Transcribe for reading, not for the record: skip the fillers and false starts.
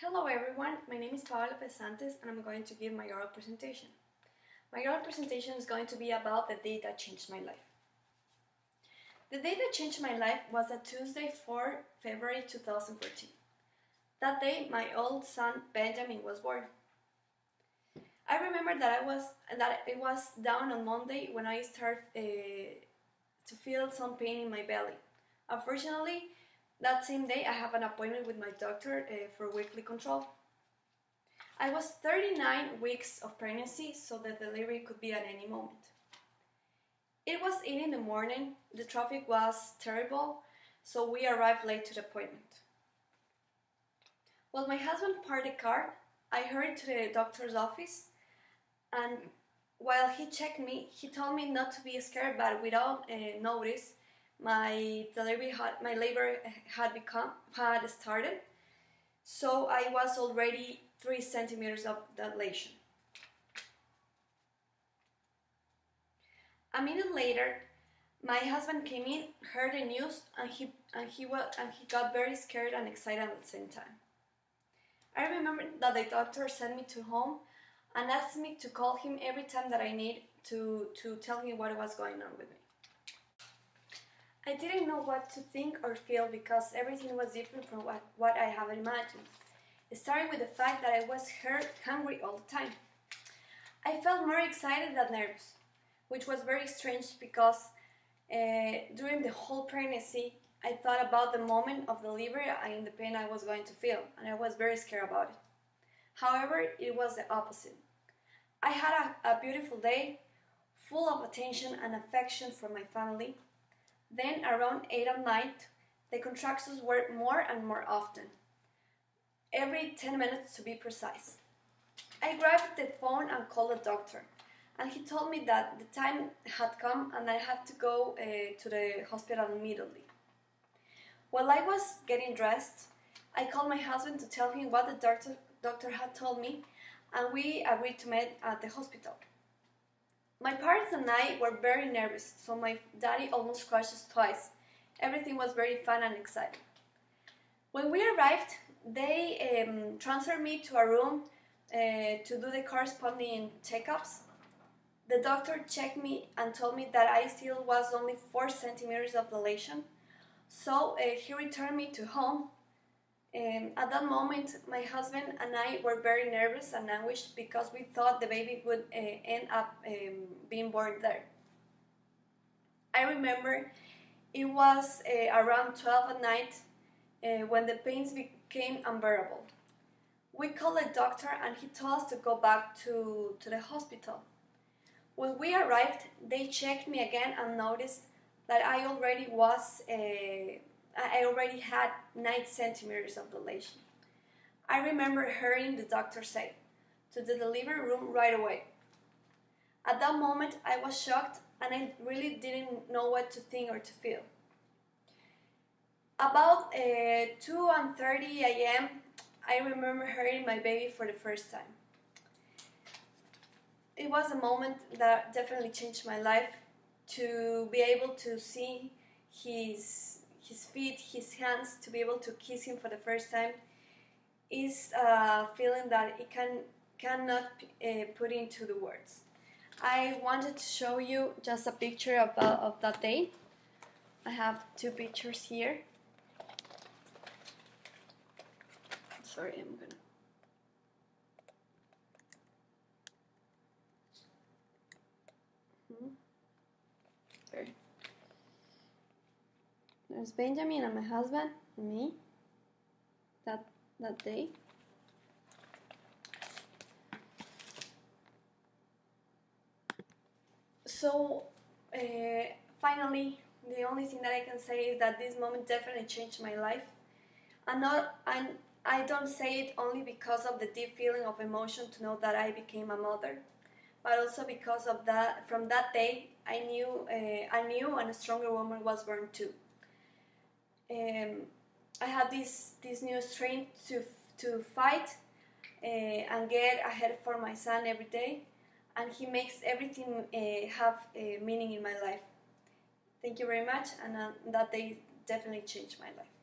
Hello everyone, my name is Paola Pesantes and I'm going to give my oral presentation. My oral presentation is going to be about the day that changed my life. The day that changed my life was a Tuesday, 4 February 2014. That day, my old son Benjamin was born. I remember that it was down on Monday when I started to feel some pain in my belly. Unfortunately, that same day I have an appointment with my doctor for weekly control. I was 39 weeks of pregnancy, so the delivery could be at any moment. It was 8 in the morning, the traffic was terrible, so we arrived late to the appointment. While my husband parked the car, I hurried to the doctor's office, and while he checked me, he told me not to be scared, but without notice, my labor had started, so I was already 3 centimeters of dilation. A minute later, my husband came in, heard the news, and he got very scared and excited at the same time. I remember that the doctor sent me to home and asked me to call him every time that I need to tell him what was going on with me. I didn't know what to think or feel because everything was different from what I had imagined, starting with the fact that I was hungry all the time. I felt more excited than nervous, which was very strange because during the whole pregnancy, I thought about the moment of delivery and the pain I was going to feel, and I was very scared about it. However, it was the opposite. I had a beautiful day, full of attention and affection from my family. Then, around 8 at night, the contractions were more and more often, every 10 minutes to be precise. I grabbed the phone and called the doctor, and he told me that the time had come and I had to go to the hospital immediately. While I was getting dressed, I called my husband to tell him what the doctor had told me, and we agreed to meet at the hospital. My parents and I were very nervous, so my daddy almost crashed us twice. Everything was very fun and exciting. When we arrived, they transferred me to a room to do the corresponding checkups. The doctor checked me and told me that I still was only 4 centimeters of dilation, so he returned me to home. At that moment, my husband and I were very nervous and anguished because we thought the baby would end up being born there. I remember it was around 12 at night when the pains became unbearable. We called the doctor and he told us to go back to the hospital. When we arrived, they checked me again and noticed that I already had 9 centimeters of dilation. I remember hearing the doctor say, "To the delivery room right away." At that moment, I was shocked and I really didn't know what to think or to feel. About 2:30 a.m., I remember hearing my baby for the first time. It was a moment that definitely changed my life. To be able to see his feet, his hands, to be able to kiss him for the first time is a feeling that it cannot put into the words. I wanted to show you just a picture of that day. I have 2 pictures here. Sorry, I'm gonna... There. There's Benjamin and my husband and me that day. So finally, the only thing that I can say is that this moment definitely changed my life. And I don't say it only because of the deep feeling of emotion to know that I became a mother, but also because of that. From that day, I knew a new and a stronger woman was born too. I had this new strength to fight and get ahead for my son every day, and he makes everything have meaning in my life. Thank you very much, and that day definitely changed my life.